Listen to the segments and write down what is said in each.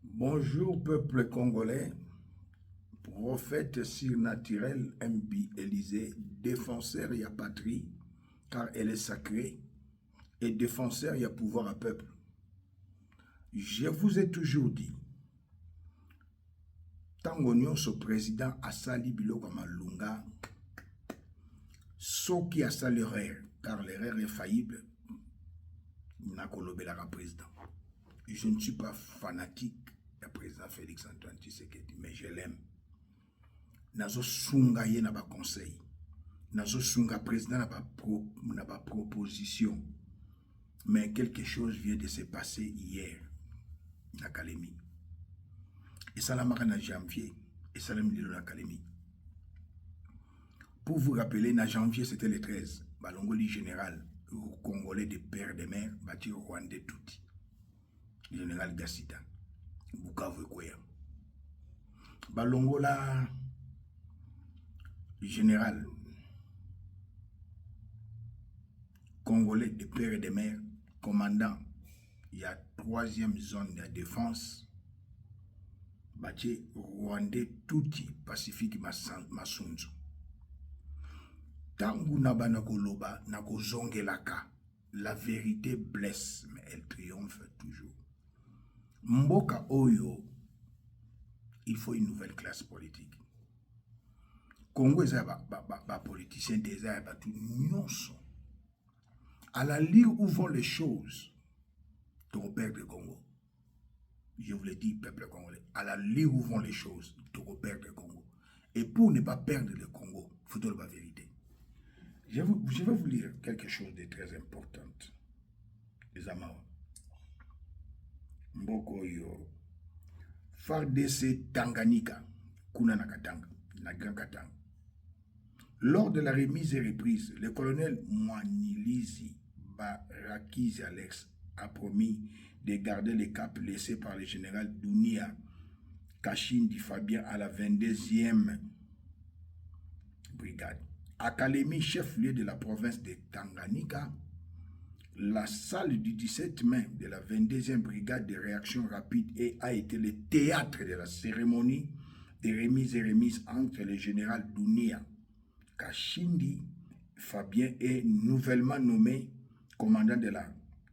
Bonjour peuple congolais, prophète surnaturel MB Élysée, défenseur y a patrie, car elle est sacrée, et défenseur y a pouvoir à peuple. Je vous ai toujours dit, tango nyonso président asali biloko malunga, soki asali l'erreur, car l'erreur est faillible, nakolobelaka président. Je ne suis pas fanatique du président Félix Antoine Tshisekedi, mais je l'aime. Nazo sunga ye na ba conseil. Nazo sunga président na ba proposition. Mais quelque chose vient de se passer hier na Kalemi. Et ça l'a marqué en janvier. Et ça l'a mis dans l'Académie. Pour vous rappeler, en janvier, c'était le 13. Balongoli général, congolais de père de mère, bâti Rwandais Touti. Général Gassita. Bukavu Kwea. Balongola général congolais de père et de mère, commandant, il y a 3e zone de défense, bâti Rwandais Touti, Pacifique Masunzu. Tangu nabana koloba nakozongelaka, la vérité blesse, mais elle triomphe toujours. Mboka Oyo, il faut une nouvelle classe politique. Congo est un politicien déjà, tout nyonso. À la lire où vont les choses, tu repères le Congo. Je vous le dis, peuple congolais, à la lire où vont les choses, tu repères le Congo. Et pour ne pas perdre le Congo, il faut dire la vérité. Je vais vous lire quelque chose de très important. Les Amao. Mboko yo. FARDC Tanganyika. Kuna Nakatanga. Nagan Katanga. Lors de la remise et reprise, le colonel Mwanilizi Barakizi Alex a promis de garder le cap laissé par le général Dounia Kachindi Fabien à la 22e brigade. À Kalemi, chef-lieu de la province de Tanganyika, la salle du 17 mai de la 22e brigade de réaction rapide a été le théâtre de la cérémonie de remise et remise entre le général Dounia Kachindi Fabien est nouvellement nommé commandant de la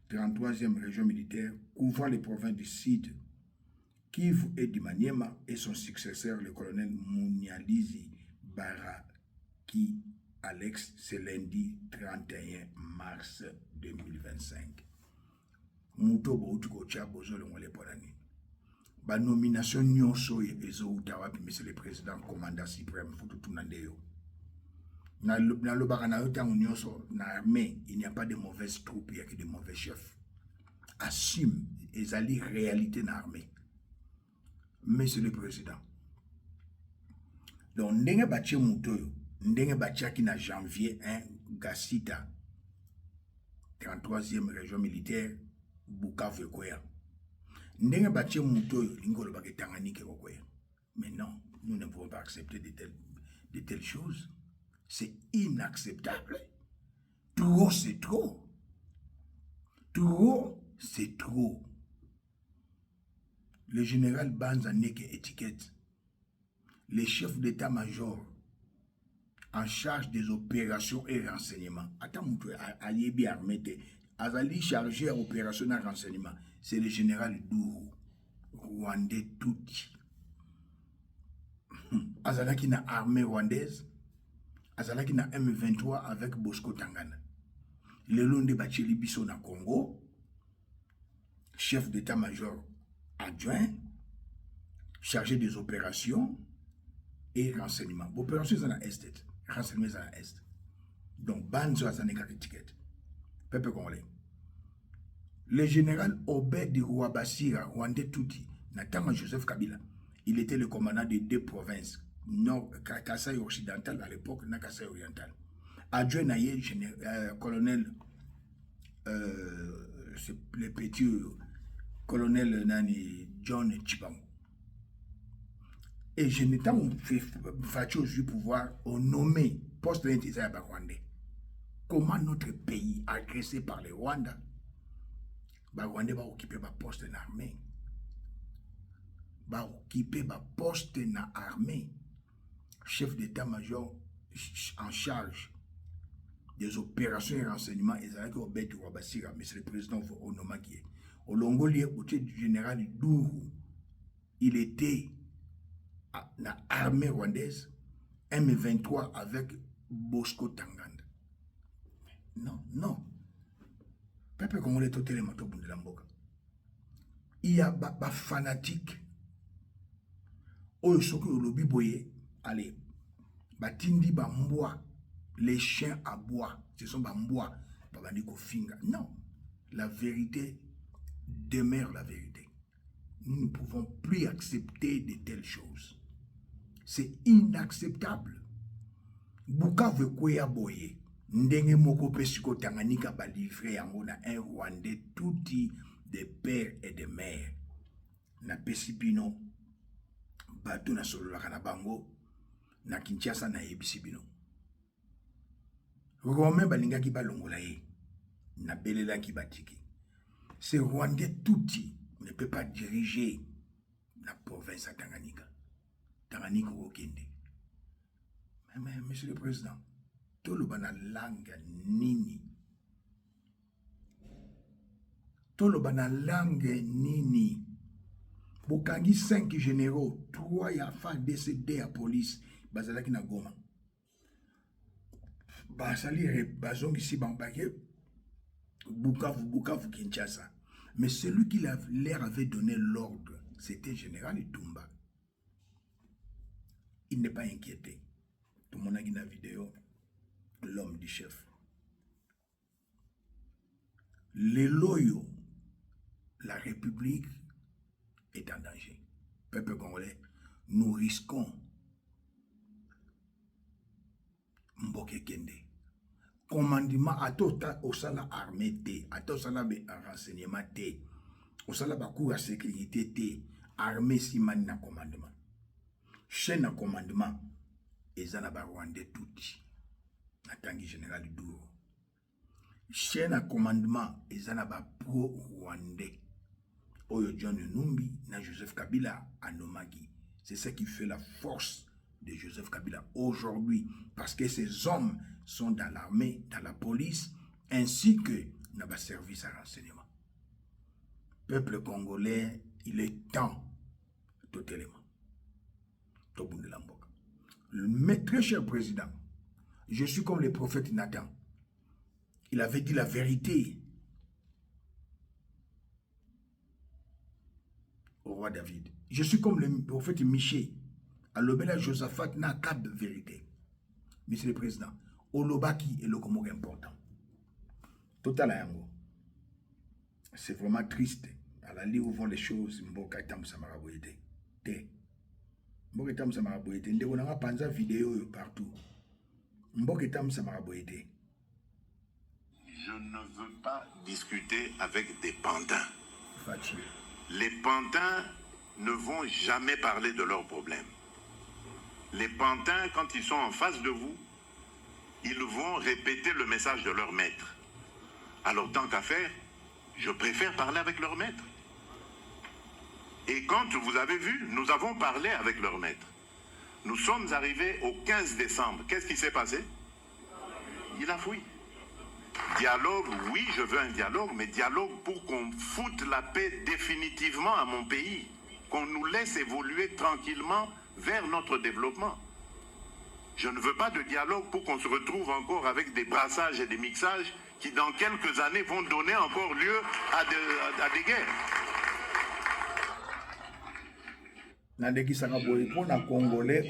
33e région militaire couvrant les provinces du Sud, Kivu et du Maniema, et son successeur, le colonel Mounializi Baraki Alex, ce lundi 31 mars 2025. Muto Boutuko Tchabozo le Mwale Polani. Ba nomination nyonso ezo utawapi, monsieur le président, commandant suprême, Fututu Nandeyo. Na lobaka na yotango nyonso na armée, il n'y a pas de mauvaises troupes, il n'y a que de mauvais chefs. Assume, ezali réalité na armée. Monsieur le président. Donc, ndenge bache mutoyo, ndenge bachaki na janvier 1, Gassita, 33e région militaire, Bukavu Kwea. Ndenge bache mutoyo, lingolo bake Tanganyika Kwea. Mais non, nous ne pouvons pas accepter de telles choses. C'est inacceptable. Trop, c'est trop. Trop, c'est trop. Le général Banza Neke étiquette. Les chefs d'état-major en charge des opérations et renseignements. Attends, Aliébi Armété, Azali chargé à opération et renseignement, c'est le général Dourou, Rwandais Touti. Azalaki na armée rwandaise, Azalaki na M23 avec Bosco Tangana. Le long de Bacheli Bisso na Congo, chef d'état-major adjoint, chargé des opérations et renseignements. Opérations sont à l'Est, renseignements sont à l'Est. Donc, Banzo a sa étiquette. Peuple congolais. Le général Obed Rouabassira, Rwandais Touti, Natama Joseph Kabila, il était le commandant des 2 provinces, Nord, Kassai occidental à l'époque, Kassai oriental. Adjoint Naye, colonel, le petit colonel Nani John Chibango. Et je n'ai pas fait aujourd'hui pouvoir nommer poste d'intérêt à Rwandais. Comment notre pays, agressé par les Rwandais, Rwandais va occuper ma poste d'armée. va occuper ba poste na armée, chef d'état-major en charge des opérations et renseignements, et ça que Obed Ouabasira, mais c'est le président Onoma qui est. Au Longolier, au titre du général Dourou, il était dans l'armée rwandaise, M23 avec Bosco Tanganda. Non, non. Peuple congolais total est de la mboka. Il y a des fanatiques. Oyosoki olobi boye, allez, batindi bamboa, les chiens à bois, ce sont bamboa, babandiko finga. Non, la vérité demeure la vérité. Nous ne pouvons plus accepter de telles choses. C'est inacceptable. Bukavu kwea boye, ndenge moko pesiko Tanganyika ba livré yango na un Rwandais touti de pères et de mères. Na pesipino bato na sololaka na bango na Kinshasa na yebisibino. Romain balingaki balongola ye na belelaki batiki. Ce Rwandais touti ne peut pas diriger la province à Tanganyika. Tanganyika okende. Mais monsieur le président, tout le bana langue nini. Tout le bana langue nini. Bokangi 5 généraux, 3 yafa décédés à police, bazalaki na Goma. Basali bazongi si bambake, Bukavu, Kinshasa. Mais celui qui leur avait donné l'ordre, c'était général Itumba. Il n'est pas inquiété. Tout le monde a vu la vidéo, l'homme du chef. Les loyaux, la République est en danger. Peuple congolais, nous risquons Mboke Kende. Commandement à tout au sala armée T, à tout sala renseignement T, au sala bakou à sécurité T, armée simani na commandement. Chaîne à commandement, et Zanaba Rwandais touti. Natangi général Douro. Chaîne à commandement, et Zanaba pro-Rwandais. Oyo John Numbi, na Joseph Kabila, à Nomagi. C'est ce qui fait la force de Joseph Kabila aujourd'hui. Parce que ces hommes sont dans l'armée, dans la police, ainsi que dans le service à renseignement. Peuple congolais, il est temps, totalement. Mais très cher président, je suis comme le prophète Nathan. Il avait dit la vérité au roi David. Je suis comme le prophète Miché. À l'obéla Josaphat n'a qu'à de vérité. Monsieur le président, Olobaki est le comment important. Total Ayango. C'est vraiment triste. À la ligne où vont les choses, Mboka Tam Samaraboyete. Mboka Tam Samaraboyete. Ndeko nanga panza vidéo partout. Mboka Tam Samaraboyete. Je ne veux pas discuter avec des pantins. Fatih. Les pantins ne vont jamais parler de leurs problèmes. Les pantins, quand ils sont en face de vous, ils vont répéter le message de leur maître. Alors, tant qu'à faire, je préfère parler avec leur maître. Et quand vous avez vu, nous avons parlé avec leur maître. Nous sommes arrivés au 15 décembre. Qu'est-ce qui s'est passé? Il a fui. Dialogue, oui, je veux un dialogue, mais dialogue pour qu'on foute la paix définitivement à mon pays. Qu'on nous laisse évoluer tranquillement vers notre développement. Je ne veux pas de dialogue pour qu'on se retrouve encore avec des brassages et des mixages qui dans quelques années vont donner encore lieu à des guerres. Nandeki Sangaboy, pour na Congolais,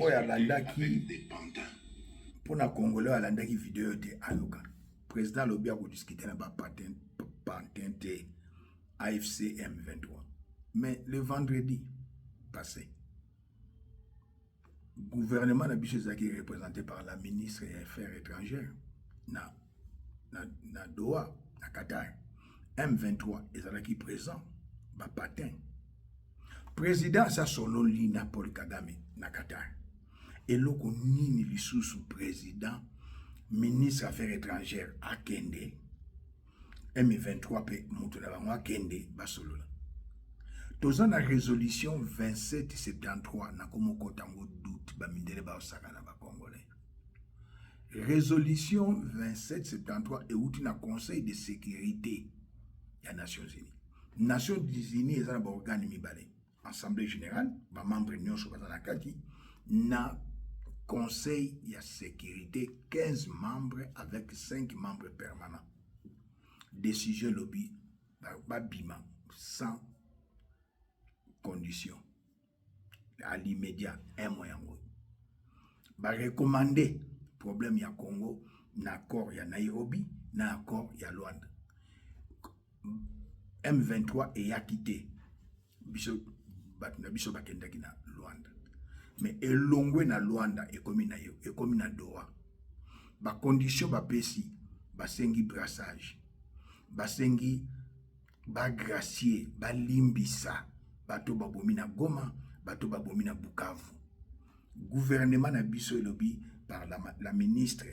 pour na Congolais, alandaki vidéo de Ayoka. Président Lobia pour discuter là-bas patente AFC M23. Mais le vendredi passé, le gouvernement Nabichezaki est représenté par la ministre des Affaires étrangères na Doha, na Qatar. M23 est présent, ba patin. Président Sassolo Lina Paul Kagame na Qatar. Et loko nini lisusu président, ministre des Affaires étrangères à Kende, M23 pe mutu na bango Kende basolola. Dans la résolution 2773, na komo kotango doute ba mindele ba osaka na ba congolais. Résolution 2773 et outi na Conseil de sécurité des Nations Unies. Nations Unies est un organe mibale. Assemblée générale, ba membre nyonso ba na kati na Conseil de sécurité 15 membres avec 5 membres permanents. Décision lobby ba bima sans condition. À l'immédiat, un moyen. Ba recommander problème ya Congo na accord ya Nairobi na accord ya Luanda. M23 et ya quitté biso bakendaki na Luanda. Mais elongwe na Luanda et comme na Doha. Ba condition ba pesi ba sengi brassage. Ba sengi ba gracier, ba limbisa, bato ba bomina Goma, bato ba bomina Bukavu. Gouvernement na biso lobby par la ministre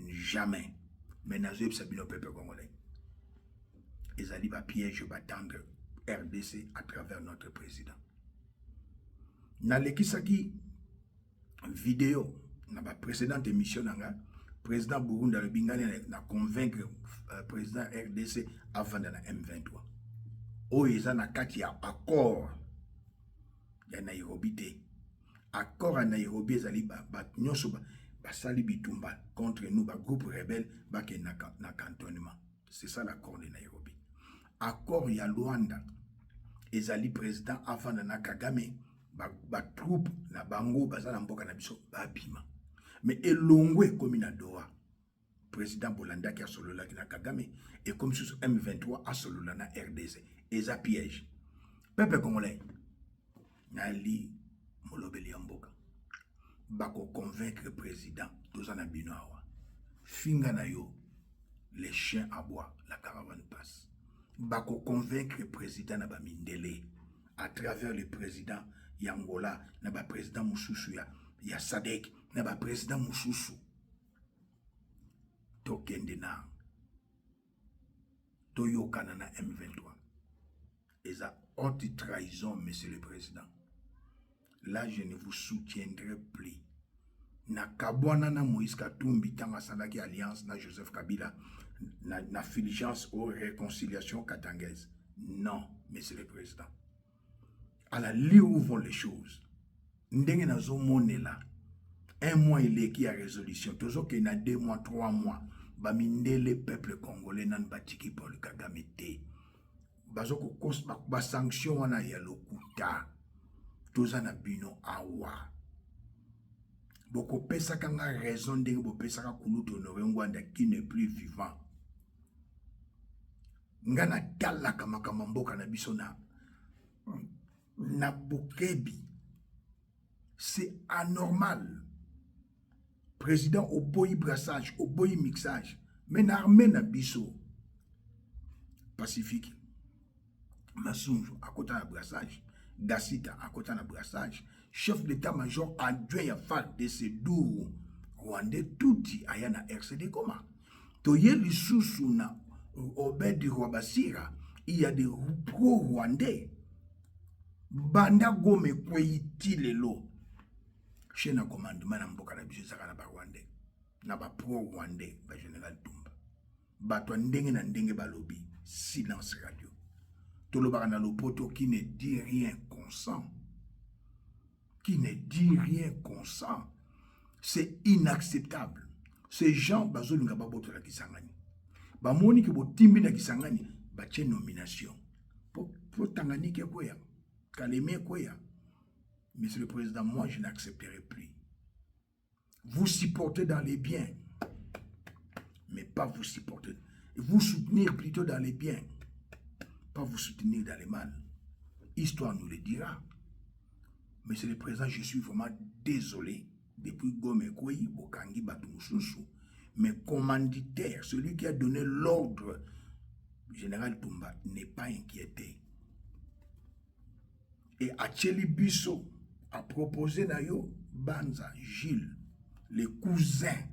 jamais. Mais nazo sabino peuple congolais. Ils allaient ba piège ba tendre RDC à travers notre président. Na lekisaki vidéo na ba précédente émission nanga président Burundi le bingani na convaincre président RDC avant de la M23. Oeza na kati ya accord ya Nairobi te. Accord à Nairobi ezali ba nyonso ba sali bitumba contre nous ba groupe rebelle ba ke na cantonnement. C'est ça l'accord de Nairobi. Accord ya Luanda ezali président avant na Kagame ba troupe na bango bazala mboka na biso ba bima. Mais elongwe comme na Doha. Président Bolanda qui a solo la na Kagame et comme sur M23 a solo la na RDC. Et ça piège. Peuple congolais nali molobeli mboka. Bako convaincre le président tozana binoawa. Finga na yo les chiens aboient, la caravane passe. Bako convaincre le président na Bamindele à travers le président Yangola na ba président Moussoussou ya Sadek na ba président Moussoussou. Tokende na Toyokana na M23. Et ça haute trahison, monsieur le président. Là, je ne vous soutiendrai plus. Na Kabwana na Moïse Katumbi tanga salaki alliance na Joseph Kabila na filigence aux réconciliations katangaises. Non, monsieur le président. À la lieu où vont les choses. Ndenge na zo monela. Un mois il est qui a résolution. Toujours qu'il y a 2 mois, 3 mois. Bamindele peuple congolais nan batiki pour le Kagame te. Bazoko kos ba sanction wana ya lokuta. Tozana bino awa. Boko pesa kanga raison ndenge bo pesa ka kuluto Honoré Ngwanda qui n'est plus vivant. Ngana tala kama mboka na biso na Bukebi. C'est anormal. Président au boy brassage, au boy mixage. Mais l'armée na biso Pacifique. Masunzu à côté de brassage. Gassita à côté de brassage. Chef d'état-major adjoint à faire de ces doux Rwandais touti ayana RCD comment. Toye lisusu na Obed Rwabasira, il y a des pro-rwandais. Banda gome kweiti lelo. Chez na commandement na mboka na biso saka na ba Rwandais. Na ba pro-rwandais ba général Tumba. Bato ndenge na ndenge ba lobby. Silence radio. Tolobaka na lopoto qui ne dit rien consent. Qui ne dit rien consent. C'est inacceptable. Ces gens bazolinga baboto la kisangani. Ba moni ke botimbi na kisangani ba tche nomination. Po tanganike koya. Kaleme koya. Monsieur le Président, moi je n'accepterai plus. Vous supportez dans les biens, mais pas vous supporter. Vous soutenir plutôt dans les biens, pas vous soutenir dans les mal. Histoire nous le dira. Monsieur le Président, je suis vraiment désolé. Depuis Gome Kouyi, Bokangi Batumususu, mais commanditaire, celui qui a donné l'ordre, général Tumba, n'est pas inquiété. Et Acheli Bisso a proposé Nayo Banza, Gilles, les cousins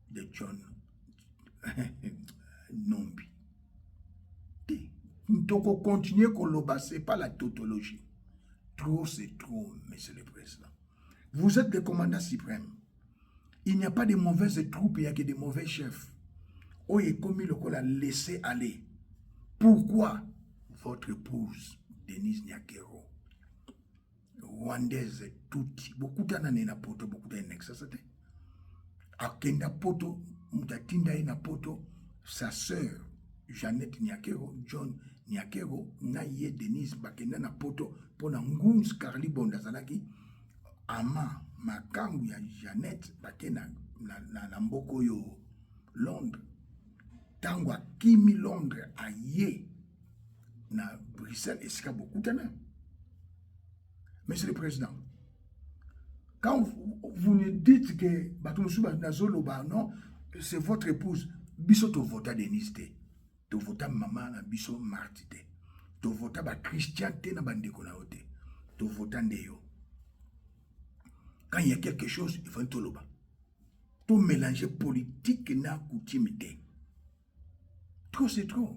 de John Nombi. Ntoko continuer koloba, c'est pas la tautologie. Trop, c'est trop, monsieur le président. Vous êtes le commandant suprême. Il n'y a pas de mauvaises troupes, il n'y a que de mauvais chefs. Oye, comme il a laissé aller. Pourquoi votre épouse, Denise Nyakero, rwandaise, tuti, beaucoup d'années poto, beaucoup d'années, ça c'était. Akenda poto, mutatinda ina poto, sa sœur, Jeannette Nyakero, John Nyakero, naye Denise bakenda na poto, pona Nguns Carly Bondazalaki, ama makangu ya Jeannette bakenda na mboko yo Londres. Tango akimi Londres aye na Bruxelles esika beaucoup d'années. Monsieur le Président, quand vous me dites que non, c'est votre épouse, biso to vota Denise te, to vota maman na biso Marti te, to vota ba Christian te na bandeko na ote, to vota ndeyo. Quand il y a quelque chose, il faut tout tout mélanger politique na coutume. Trop c'est trop.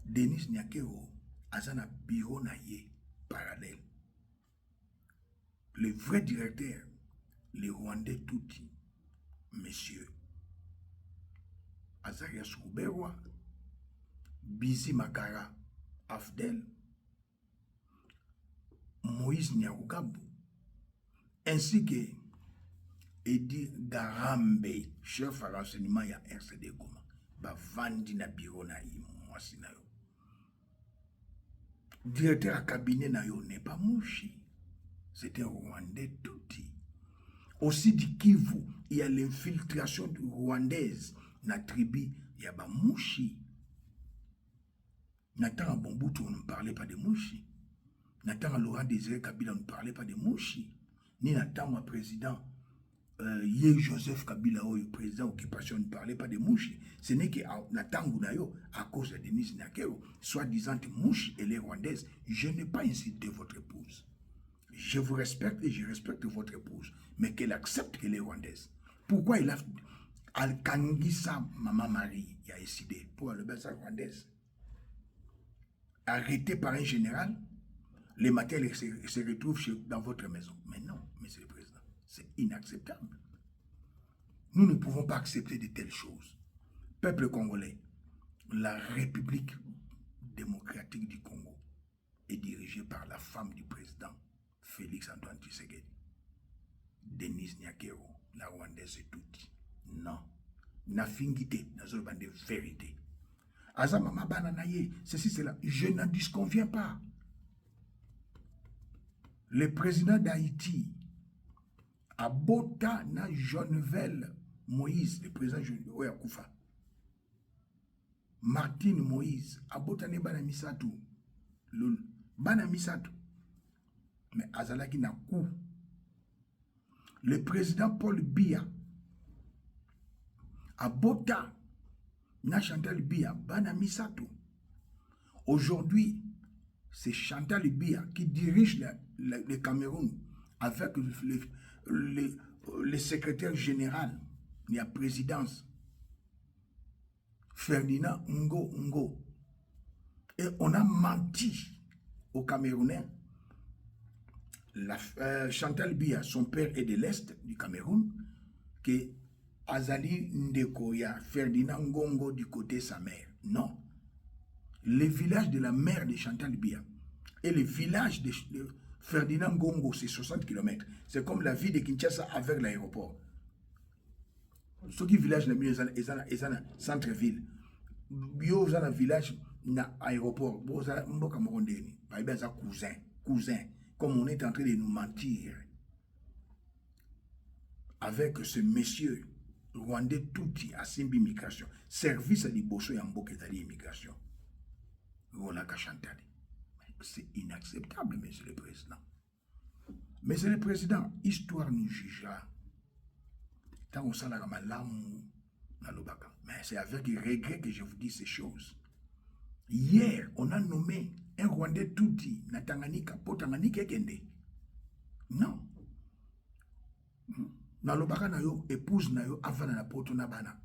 Denise Nyakero azana bureau na ye parallèle. Le vrai directeur, les Rwandais Tuti, messieurs Azarias Ruberwa, Bizi Makara Afdel, Moïse Nyarugabo, ainsi que Edi Garambe, chef à renseignement ya RCD Goma, ba vandi na bureau na yi mwasi na yo. Directeur à cabinet na yo n'est pas Mouchi. C'est un Rwandais Tuti. Aussi du Kivu, il y a l'infiltration rwandaise dans la tribu, il y a Mouchi. Nathan Bombutu, on ne parlait pas de Mouchi. Nathan Laurent Désiré Kabila, on ne parlait pas de Mouchi. Ni Nathan, président, Joseph Kabila, président occupation, on ne parlait pas de Mouchi. Ce n'est que Nathan Gounayo, à cause de Denise Nyakero, soi-disant Mouchi et les Rwandaises, je n'ai pas insulté votre épouse. Je vous respecte et je respecte votre épouse, mais qu'elle accepte qu'elle est rwandaise. Pourquoi il a Al-Kangisa, Maman Marie, il a décidé pour le bazar rwandaise. Arrêté par un général, les matins se retrouvent dans votre maison. Mais non, monsieur le président, c'est inacceptable. Nous ne pouvons pas accepter de telles choses. Peuple congolais, la République démocratique du Congo est dirigée par la femme du président Félix Antoine Tshisekedi. Denise Nyakero, la Rwandaise est toute. Non. Na fingité, na zolban de vérité. Aza mama bana naye, ceci, cela. Je n'en disconviens pas. Le président d'Haïti, Abota na Jovenel Moïse, le président Oyakoufa. Martine Moïse, Abota ne bana misatu. Bana misatu. Mais Azalaki na coup. Le président Paul Biya, Abota, na Chantal Biya, Bana Misato. Aujourd'hui, c'est Chantal Biya qui dirige le Cameroun avec le secrétaire général de la présidence, Ferdinand Ngo. Et on a menti aux Camerounais. Chantal Biya, son père est de l'Est du Cameroun, que Azali Ndekoya, Ferdinand Ngongo du côté de sa mère. Non. Le village de la mère de Chantal Biya et le village de Ferdinand Ngongo, c'est 60 km. C'est comme la ville de Kinshasa avec l'aéroport. Ce qui village est un centre-ville. Bio dans le village, na aéroport. Bo za mboka morondeni. Ba ibe za cousin. Comme on est en train de nous mentir avec ce monsieur Rwandais Tuti à Simbi Immigration, service à l'Iboso et Mboka et immigration. C'est inacceptable, monsieur le président. Monsieur le président, histoire nous jugera. Tant on s'en a mais c'est avec regret que je vous dis ces choses. Hier, on a nommé un Rwandais Tuti, na Tanganyika, pour Tanganyika Kende. Non. Na lobaka na yo, épouse na yo, avana na poto na bana.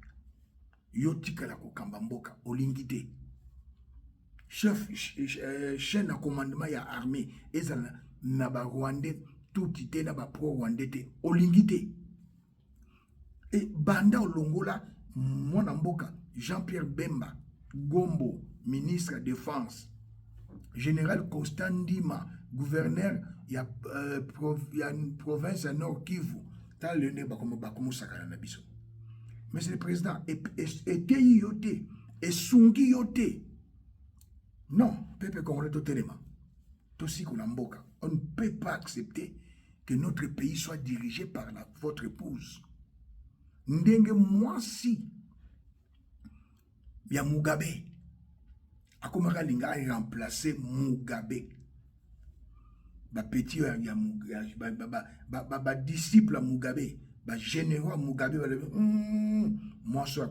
Yo tika la kokamba mboka, olingite. chaîne à commandement ya armée ezala na ba Rwandais tout ité na ba pro Rwandais te olingité et banda olongola mwana mboka Jean-Pierre Bemba Gombo ministre de défense général Constant Ndima gouverneur ya province ya Nord Kivu ta le ne bakomo sakana na biso. Monsieur le Président, et yote, et sungi yote. Non, peuple congolais totalement. Tosi Mboka. On ne peut pas accepter que notre pays soit dirigé par votre épouse. Ndenge mwasi ya Mugabe. Akomaka linga a remplacé Mugabe. Ba petit ya ba disciple à Mugabe. Ba généraux Mugabe moi je suis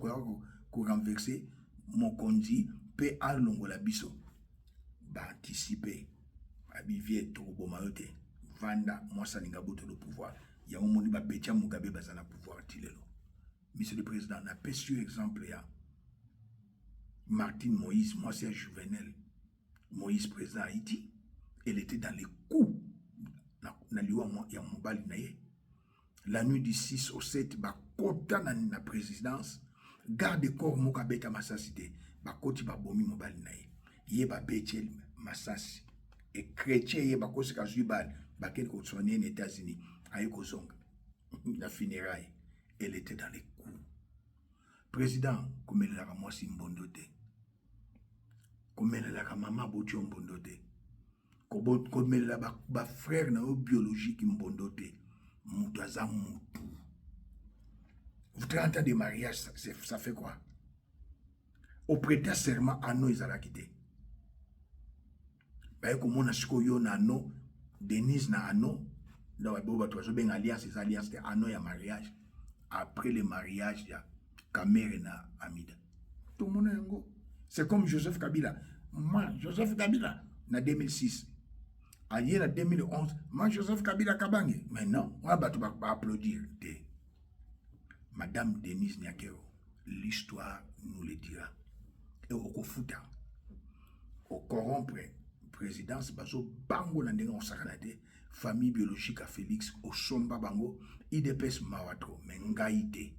pour renverser mon condi pe alongo la biso ba anticiper abivie to bomayote vanda moi ça ninga boto le pouvoir ya omoni ba petit Mugabe bazana pouvoir tilelo. Monsieur le Président n'a pas su exemple ya Martine Moïse, moi c'est Juvenel Moïse président Haïti, elle était dans les coups na liwa ya mobali na ye. La nuit du 6 au 7, ba kota na présidence, garde corps moka beta masasité, ba koti ba bomi mobali na ye. Ye ba betel masasi. Et chrétien ye ba kosi ka jubal, ba ken ko soigner aux États-Unis, aye ko zonga. La funéraille, elle était dans les coups. Président, comme elle a moi si mbondote. Comme elle a maman boti mbondote. Comme elle a ba frère na biologique mbondote. Moutaza moutou. Vous 30 ans de mariage, ça fait quoi? Au prêter serment, anno ils allaient quitter. Bah comme on a ce qu'on a anno, Denise na anno, dans la boba toi, je ben alliance, ces alliances de anno ya mariage. Après le mariage, il y a Kamere na Amida. Tout le monde est un go. C'est comme Joseph Kabila. Moi, Joseph Kabila, en 2006. Ailleurs, en 2011, moi, Joseph Kabila Kabange. Mais non, on va pas applaudir. Madame Denise Nyakero, l'histoire nous le dira. Et au Kofuta, au corrompre, présidence, baso bango nandenge on sakanate, famille biologique à Félix, au somba bango, IDPS Mawatro, mengaite,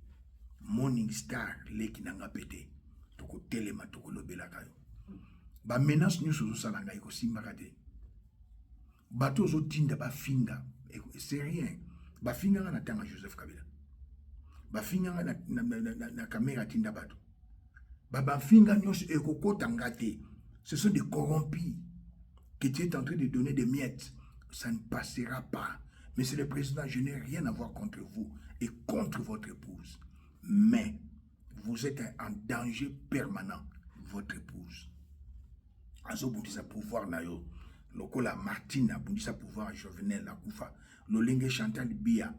Morning Star, leki nanga pete, toko telema, toko lobela kayo. Ba menace nous sur salanga, eko simbakate. Bateau zo tinda ba finga, c'est rien. Ba finga na tanga Joseph Kabila. Ba finga na caméra tinda bato. Ba finga nyos ekoko tangate. Ce sont des corrompus qui étaient en train de donner des miettes. Ça ne passera pas. Monsieur le Président, je n'ai rien à voir contre vous et contre votre épouse. Mais vous êtes en danger permanent, votre épouse. Azo boudisa pouvoir na yo. Lokola Martine a boudisa pouvoir Jovenel la Koufa. Lolenge Chantal Biya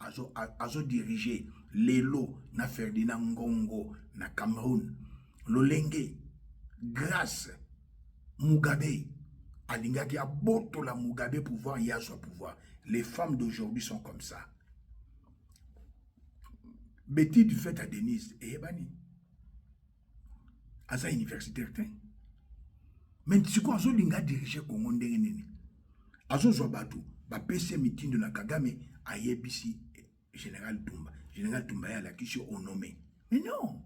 azo dirigé Lelo na Ferdinand Ngongo na Cameroun. Lolenge grâce Mugabe alingaki a boto la Mugabe pouvoir y a son pouvoir. Les femmes d'aujourd'hui sont comme ça. Betty du fait à Denise et Ebani. Asa universitaire. Mais si quoi azo linga diriger Congo ndenge nini. Azo zobatu ba PC meeting de la Kagame a yebisi Général Tumba. Général Tumba ya la kishi onomé. Mais non.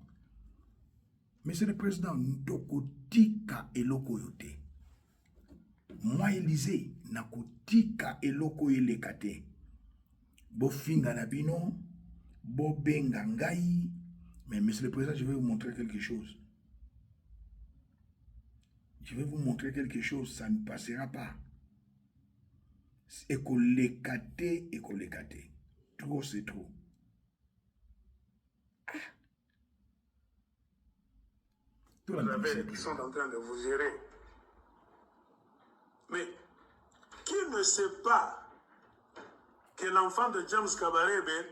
Monsieur le Président, ndoko tika eloko yote. Moi Élysée nakotika eloko elekate. Bo finga na bino, bo benga ngai. Mais Monsieur le Président, je vais vous montrer quelque chose. Je vais vous montrer quelque chose, ça ne passera pas. Écolekate. Trop, c'est trop. Vous avez qui sont en train de vous gérer. Mais qui ne sait pas que l'enfant de James Kabarebe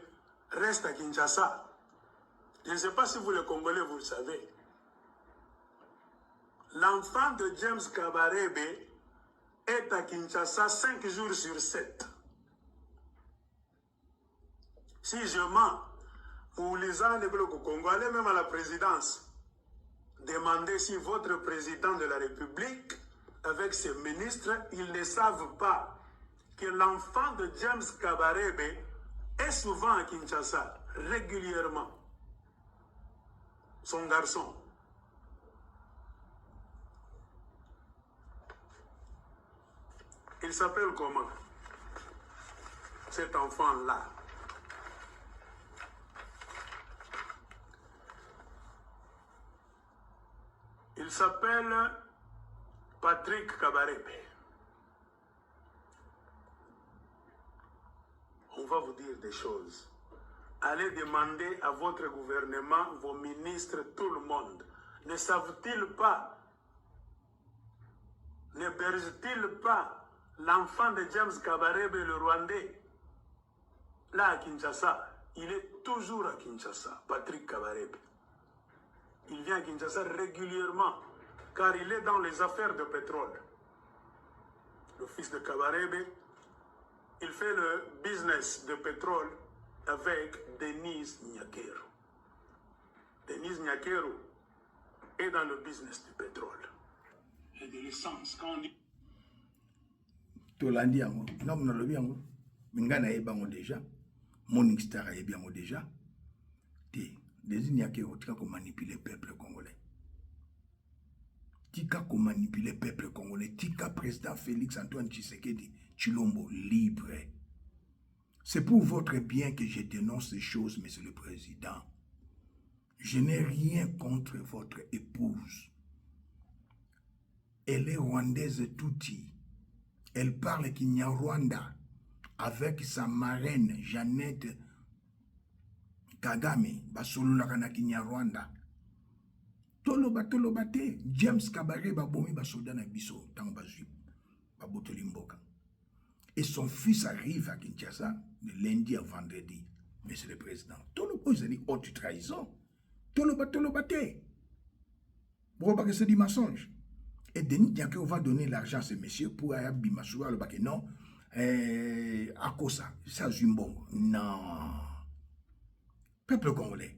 reste à Kinshasa? Je ne sais pas si vous les Congolais, vous le savez. L'enfant de James Kabarebe est à Kinshasa 5 jours sur 7. Si je mens, vous lisez les blocs au Congo, allez même à la présidence. Demandez si votre président de la République avec ses ministres, ils ne savent pas que l'enfant de James Kabarebe est souvent à Kinshasa, régulièrement. Son garçon. Il s'appelle comment? Cet enfant-là. Il s'appelle Patrick Kabarebe. On va vous dire des choses. Allez demander à votre gouvernement, vos ministres, tout le monde. Ne savent-ils pas, ne bergent-ils pas l'enfant de James Kabarebe, le Rwandais, là à Kinshasa? Il est toujours à Kinshasa, Patrick Kabarebe. Il vient à Kinshasa régulièrement, car il est dans les affaires de pétrole. Le fils de Kabarebe, il fait le business de pétrole avec Denise Nyakero. Denise Nyakero est dans le business du pétrole et de l'essence. Quand on dit... Tolandi yango, non na lobi yango, mingana ebango déjà, Morning Star ebango déjà. Denise Nyakero tika ko manipuler le peuple congolais. Tika ko manipuler le peuple congolais, tika président Félix Antoine Tshisekedi Tshilombo libre. C'est pour votre bien que je dénonce ces choses, monsieur le président. Je n'ai rien contre votre épouse. Elle est rwandaise touti. Elle parle Kinyarwanda avec sa marraine Jeannette Kagame. Basololaka na Kinyarwanda. Toloba te. James Kabarebe babomi basoda na biso tango bazwi babotoli mboka. Et son fils arrive à Kinshasa de lundi à vendredi, monsieur le président. Toloba dit haute trahison. Toloba te. Pourquoi que c'est du mensonge? Et Denis Nyakero va donner l'argent à ce monsieur pour Ayabi Massoua, le baquet. Non, à cause ça, ça Zumbongo. Non. Peuple congolais,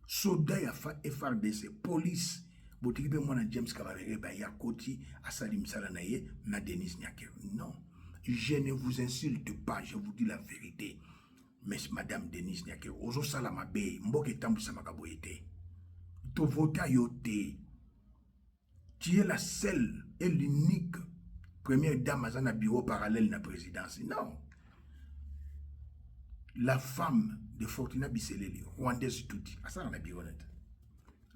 soldats FRDC, police, boutibe mona James Kabarebe, Yakoti, Asalim Salanaye, na Denis Nyakero. Non, je ne vous insulte pas, je vous dis la vérité. Mais madame Denis Nyakero, ozo salama be, mboke tambu samakaboyete. To vota yote. Tu es la seule et l'unique première dame à un bureau parallèle de la présidence. Non. La femme de Fortuna Bisseleli, rwandaise touti, à ça on a bureau net.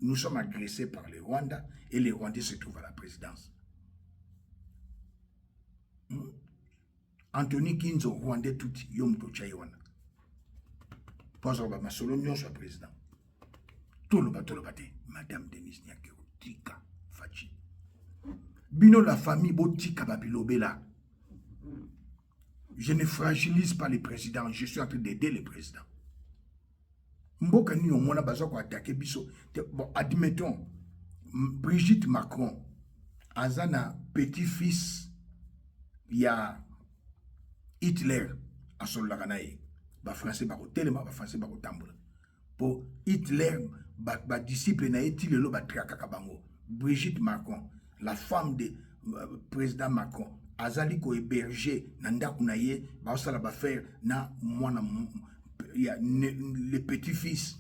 Nous sommes agressés par les Rwandais et les Rwandais se trouvent à la présidence. Anthony Kinzo, Rwandais touti, Yom Tochaïwana. Pozoba Masolo Nyon soit président. Tout le bateau le bâté. Madame Denise Nyakero, Tika. Bino la famille Botika Babilobela. Je ne fragilise pas les présidents, je suis en train d'aider les présidents. Mboka ni on a besoin de attaquer biso. Bon, admettons, Brigitte Macron, Azana petit-fils, il y a Hitler à son laganaï. Ba français ba tellement ba français ba tambola. Pour Hitler, ba disciple na etile lo ba traka bango. Brigitte Macron, la femme du président Macron, azali ko héberger nanda kunaye, ba osala ba faire na mwana il y a le petit-fils,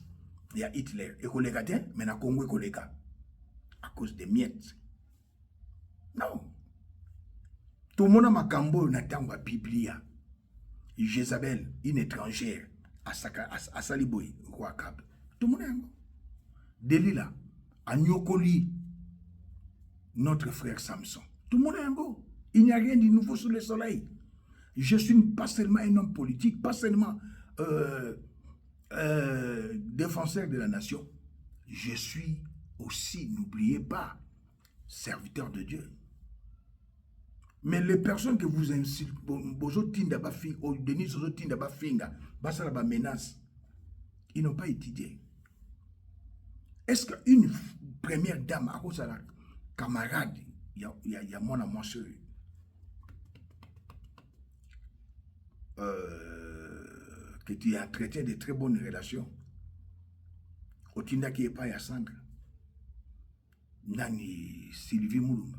il y a Hitler. Et collègue mais na Congo collègue à cause des miettes. Non. Tout le monde a makambo na tanga Biblia. Jézabel, une étrangère, à Saliboy, roi Kab. Tout le monde a Delila, à Nyokoli, notre frère Samson. Tout le monde est un go. Il n'y a rien de nouveau sous le soleil. Je suis pas seulement un homme politique, pas seulement défenseur de la nation. Je suis aussi, n'oubliez pas, serviteur de Dieu. Mais les personnes que vous insultez, ils n'ont pas étudié. Est-ce qu'une première dame, à cause de la camarade, il y a mon amour sur que tu as traité de très bonnes relations, au Tinda qui est pas à 5, Nani Sylvie Mouloum.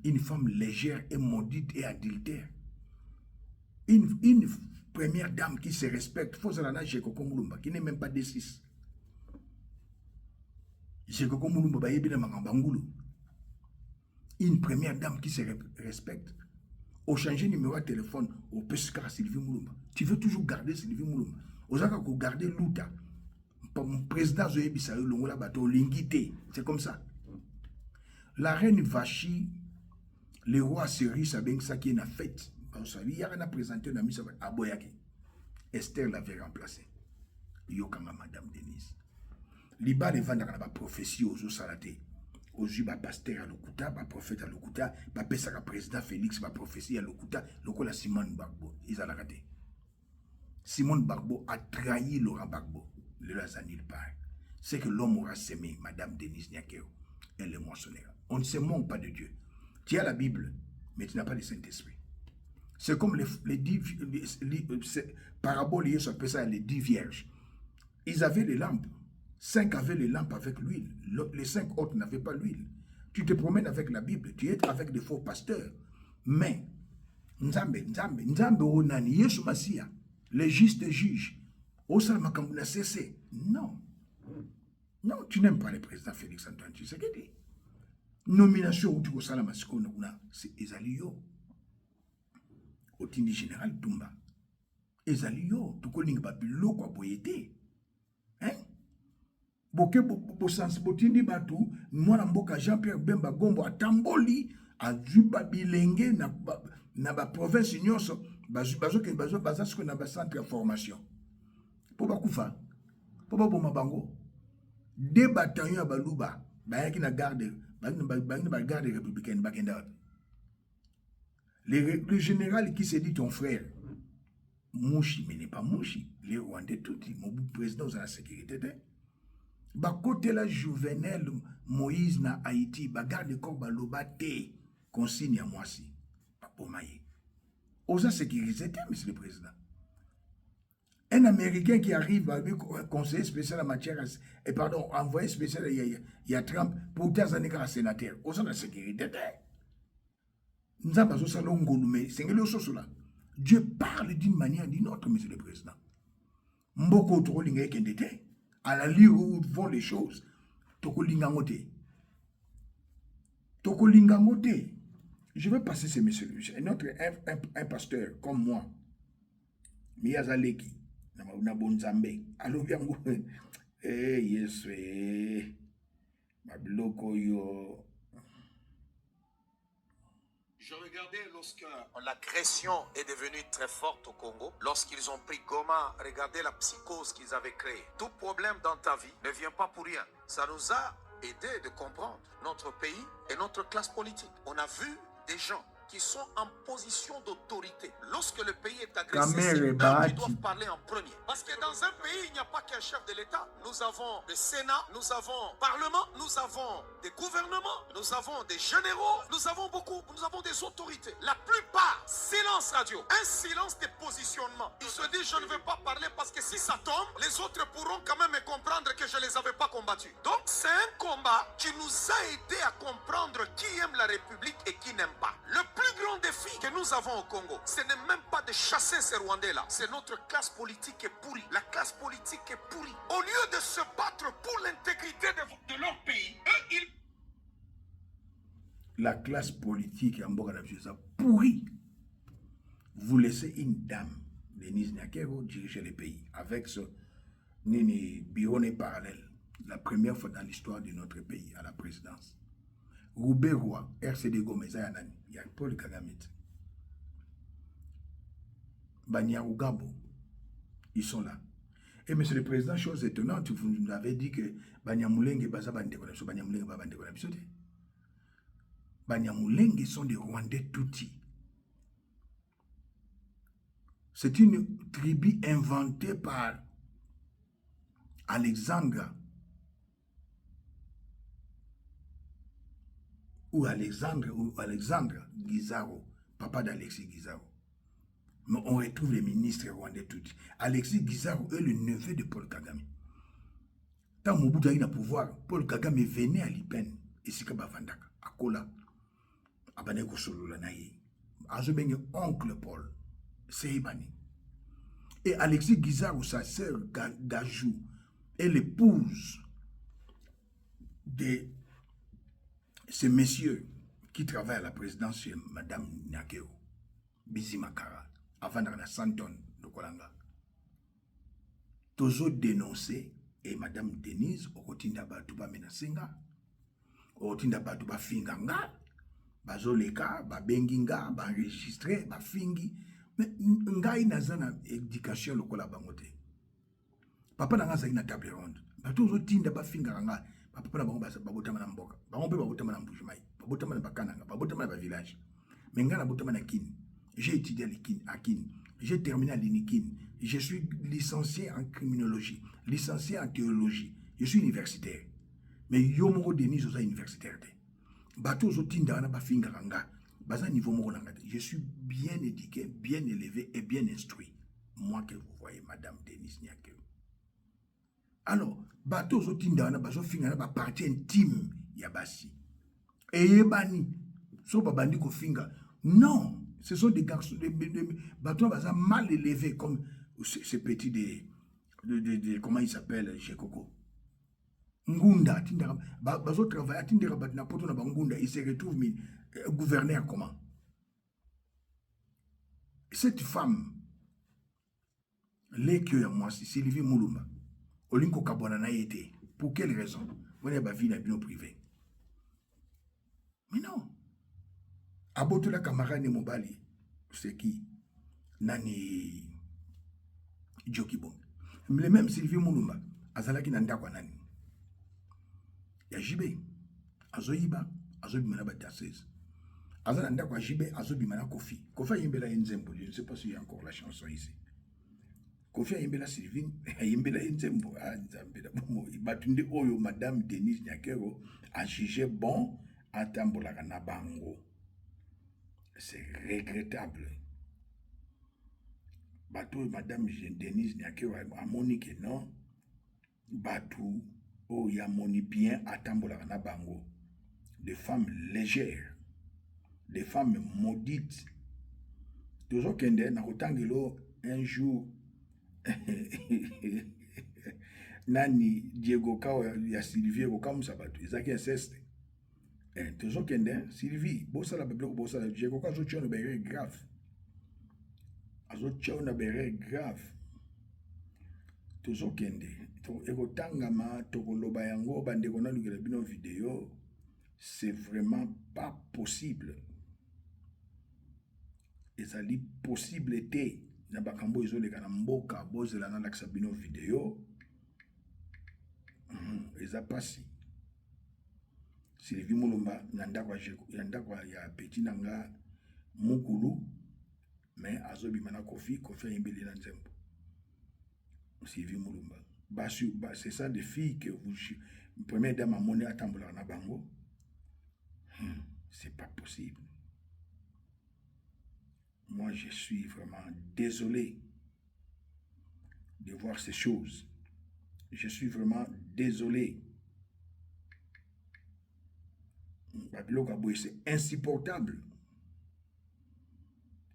une femme légère et maudite et adultère. Une première dame qui se respecte, Fozalana Jekoko Moulumba, qui n'est même pas D6. Jekoko Moulumba, Bayebina Magambangulu. Une première dame qui se respecte. Au changer numéro de téléphone, au pescar Sylvie Moulumba. Tu veux toujours garder Sylvie Moulumba. Aux gens qui garder Louta. Mon président Zoé Bissayo, Longola Bato, Lingité. C'est comme ça. La reine Vachi, le roi Seri, Sabeng Saki, n'a fait. Il y a un présenté une amie à Boyaki. Esther l'avait remplacé. Yokanga Madame Denise. Liba les vendre la prophétie aux Osalaté. Aux Juba pasteur à Lokuta, prophète à Lokuta, Pesa président Félix, prophétie à Lokuta, Lokola Simone Bagbo. Ils ont raté. Simone Bagbo a trahi Laurent Bagbo. Le Lazanil part. C'est que l'homme aura sémé Madame Denise Nyakeo. Elle le moissonnera. On ne se moque pas de Dieu. Tu as la Bible, mais tu n'as pas le Saint-Esprit. C'est comme les 10 paraboles, ils appellent ça les 10 vierges. Ils avaient les lampes. 5 avaient les lampes avec l'huile. Les 5 autres n'avaient pas l'huile. Tu te promènes avec la Bible. Tu es avec des faux pasteurs. Mais, Nzambe Onani, Yesu Masia, les justes juges, Osama Kamuna cessé. Non. Non, tu n'aimes pas le président Félix Antoine Tshisekedi. Nomination où tu as la masco, c'est Ezalio. Au Tindi général Tumba. Ezalio, tu connais pas bilo quoi boyete. Hein? Boke sens botindi batu, moi mboka Jean-Pierre Bemba Gombo a Tamboli, a Juba Bilenge na ba province nyonso, bazo ce qu'on a ba centre de formation. Pour ba kufa, pour ba boma bango. 2 bataillons à Balouba, bayaki na garde, ba garde républicaine bakenda. Le général qui s'est dit ton frère, Mouchi, mais n'est pas Mouchi, les Rwandais tout, mon président de la sécurité. Ba côté la Jouvenel Moïse na Haïti, ba garde corps baloba te, consigne à moi si, pas pour mailler. Osa sécurité, monsieur le président. Un Américain qui arrive avec conseiller spécial en matière, et pardon, envoyé spécial, il y a Trump, pour 15 années comme sénateur, osa la sécurité. Dieu parle d'une manière ou d'une autre, monsieur le président. Mboko trolinga kendete, à la lieu où vont les choses, tokolingangote. Tokolingangote. Je vais passer ces messieurs. Un pasteur comme moi, Miyazaleki, na bonzambe. Allo biango. Yes, mabloko yo. Je regardais lorsque l'agression est devenue très forte au Congo, lorsqu'ils ont pris Goma, regardez la psychose qu'ils avaient créée. Tout problème dans ta vie ne vient pas pour rien. Ça nous a aidé de comprendre notre pays et notre classe politique. On a vu des gens qui sont en position d'autorité. Lorsque le pays est agressé, c'est eux qui doivent parler en premier. Parce que dans un pays, il n'y a pas qu'un chef de l'État. Nous avons le Sénat, nous avons le Parlement, nous avons des gouvernements, nous avons des généraux, nous avons des autorités. La plupart, silence radio. Un silence de positionnement. Ils se disent, je ne veux pas parler parce que si ça tombe, les autres pourront quand même me comprendre que je ne les avais pas combattus. Donc, c'est un combat qui nous a aidé à comprendre qui aime la République et qui n'aime pas. Le plus grand défi que nous avons au Congo, ce n'est même pas de chasser ces Rwandais-là. C'est notre classe politique est pourrie. La classe politique est pourrie. Au lieu de se battre pour l'intégrité de leur pays, eux, ils... La classe politique en Boga pourrie. Vous laissez une dame, Denise Nyakero, diriger le pays avec ce bironé parallèle. La première fois dans l'histoire de notre pays à la présidence. Roubé Roi, RCD Gomez, il y a Paul Kagame. Banyarugabo, ils sont là. Et monsieur le président, chose étonnante, vous nous avez dit que Banyamulenge, Banyamulenge sont des Rwandais Tutsi. C'est une tribu inventée par Alexandre Guizaro, papa d'Alexis Guizaro. Mais on retrouve les ministres rwandais Tutsi. Alexis Guizaro est le neveu de Paul Kagame. Tant Mobutu a eu le pouvoir, Paul Kagame venait à l'Ipen, et Sikaba Vandaka, à Kola. abane ko solo la naye azo bengi oncle Paul Seibani et Alexis Guizard, sa sœur Gajou, est l'épouse de ce monsieur qui travaille à la présidence chez Madame Nyakeo, Bizimakara, avant d'arriver à Santon de Kolanga. Tozo dénoncé et Madame Denise, au Rotinda Batuba Menasinga, au Rotinda Batuba Finganga, Bazoleka, Babenginga, Enregistré, Bafingi. Mais ngai nazana éducation lokola bangote. Papa nanga sa ina table ronde. Ba tozo tinda ba finga nga. Papa na bango ba botama na mboka. Bango pe ba botama na mbujumai. Ba botama na bakananga, ba botama na ba village. Mais nga na botama na kin. J'ai étudié à kin. J'ai terminé à l'Inikin. Je suis licencié en criminologie, licencié en théologie. Je suis universitaire. Mais yo moko Denis oza universitaire te. Ba tozo tinda na ba finga nga. Je suis bien éduqué, bien élevé et bien instruit. Moi que vous voyez, Madame Denise Nyakeo. Alors, bateau zotindana, bazo finga na partie intime yabasi. Et yebani, so babandi ko finga. Non, ce sont des garçons, des bateaux mal élevés comme ces petits de comment il s'appelle, chez Coco. Ngunda, tindara, bazo travailler, tindara na poto na bangunda, il se retrouve gouverneur comment? Cette femme, l'écueil à moi, c'est Sylvie Mouloumba. Olinko Kabona n'a été. Pour quelle raison? On a vie dans le privé. Mais non. Aboto la camarade de Mobali, c'est qui? Nani Jokibon. Mais même Sylvie Mouloumba, Azalaki Nanda Kwanani. Yajibe, Azoïba, Azobimana Batassez. Azala ndako jibe azobimana Kofi. Kofi yimbela Nzembo, je ne sais pas s'il y a encore la chanson ici. Kofi yimbela Sylvine, yimbela Nzembo, Nzambela Momo, Batunde Oyo Madame Denise Nyakero a jugé bon à Tambola na bango. C'est regrettable. Batou Madame Denise Nyakero a monique non. Batou oh ya moni bien à Tambola na bango. Des femmes légères. Des femmes maudites. Toujours kende na kotangelo un jour nani Diego Kawa ya Sylvie ko comme ça batu ezaki inceste. Toujours kende Sylvie bossa la beblo bossa la Diego Kawa zo tchona bere grave. Azo tchona bere grave. Toujours kende to ekotangama to koloba yango bande kona lukela bino vidéo. C'est vraiment pas possible. Et ça dit possibilité na bakambo izole kana mboka bozela na laksa bino vidéo eza pasi Sylvie Mulumba nanda kwa ya petit nanga mukulu mais azobi mana Kofi yimbeli na Nzembo Sylvie Mulumba c'est ça des filles que vous première dame a monnaie atambola na bango c'est pas possible. Moi, je suis vraiment désolé de voir ces choses. Je suis vraiment désolé. C'est insupportable.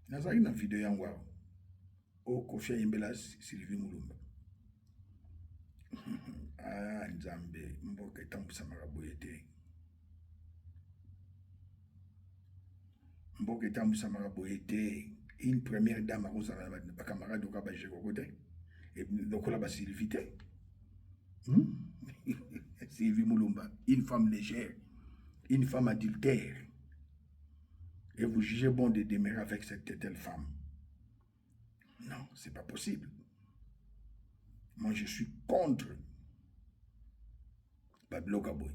Dans une vidéo, au Kofi Yimbela Sylvie Mulumba. Ah, Nzambe, mboka tambusa maraboyete. Mboka tambusa maraboyete. Une première dame à camarade au Kabaje Kokote. Et donc là, Sylvie. Sylvie Mulumba, une femme légère, une femme adultère. Et vous jugez bon de demeurer avec cette telle femme. Non, c'est pas possible. Moi, je suis contre Bablo Kaboy.